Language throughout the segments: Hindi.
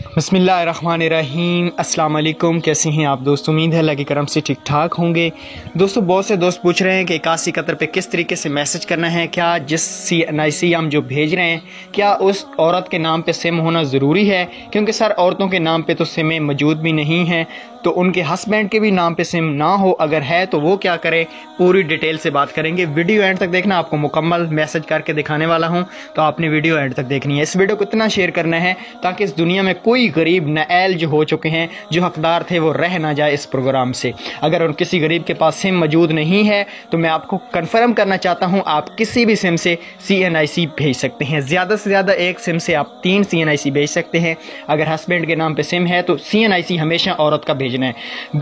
बिस्मिल्लाहिर्रहमानिर्रहीम। अस्सलाम वालेकुम। कैसे हैं आप दोस्त? उम्मीद है अल्लाह के करम से ठीक ठाक होंगे। दोस्तों, बहुत से दोस्त पूछ रहे हैं कि 81 कतर पे किस तरीके से मैसेज करना है। क्या जिस CNIC हम जो भेज रहे हैं, क्या उस औरत के नाम पे सिम होना ज़रूरी है? क्योंकि सर, औरतों के नाम पे तो सिमें मौजूद भी नहीं हैं, तो उनके हस्बैंड के भी नाम पे सिम ना हो, अगर है तो वो क्या करें, पूरी डिटेल से बात करेंगे। वीडियो एंड तक देखना, आपको मुकम्मल मैसेज करके दिखाने वाला हूं, तो आपने वीडियो एंड तक देखनी है। इस वीडियो को इतना शेयर करना है ताकि इस दुनिया में कोई गरीब नाअहल जो हो चुके हैं, जो हकदार थे, वो रह ना जाए इस प्रोग्राम से। अगर उन किसी गरीब के पास सिम मौजूद नहीं है तो मैं आपको कन्फर्म करना चाहता हूँ, आप किसी भी सिम से CNIC भेज सकते हैं। ज़्यादा से ज़्यादा एक सिम से आप 3 CNIC भेज सकते हैं। अगर हस्बैंड के नाम पे सिम है तो CNIC हमेशा औरत का भेजना है।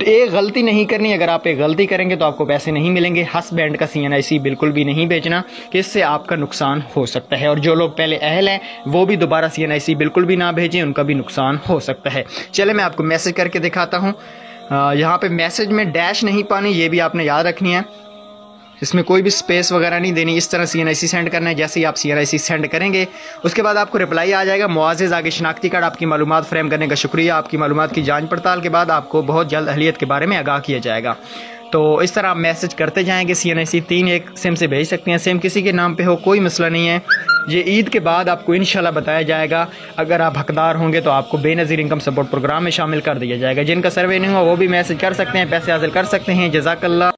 एक गलती नहीं करनी, अगर आप एक गलती करेंगे तो आपको पैसे नहीं मिलेंगे। हस्बैंड का CNIC बिल्कुल भी नहीं भेजना, कि इससे आपका नुकसान हो सकता है। और जो लोग पहले अहल हैं वो भी दोबारा CNIC बिल्कुल भी ना भेजें, उनका भी नुकसान हो सकता है। चले मैं आपको मैसेज करके दिखाता हूँ। यहाँ पे मैसेज में डैश नहीं पानी, ये भी आपने याद रखनी है। इसमें कोई भी स्पेस वगैरह नहीं देनी, इस तरह CNIC सेंड करना है। जैसे ही आप CNIC सेंड करेंगे उसके बाद आपको रिप्लाई आ जाएगा, मुआज़िज़ आगे शनाख्ती कार्ड, आपकी मालूमात फ्रेम करने का शुक्रिया, आपकी मालूमात की जांच पड़ताल के बाद आपको बहुत जल्द अहलियत के बारे में आगाह किया जाएगा। तो इस तरह आप मैसेज करते जाएंगे। CNIC 3 एक सिम से भेज सकते हैं। सिम किसी के नाम पे हो, कोई मसला नहीं है। ये ईद के बाद आपको इंशाल्लाह बताया जाएगा। अगर आप हकदार होंगे तो आपको बेनज़ीर इनकम सपोर्ट प्रोग्राम में शामिल कर दिया जाएगा। जिनका सर्वे नहीं हुआ वो भी मैसेज कर सकते हैं, पैसे हासिल कर सकते हैं। जज़ाकल्लाह।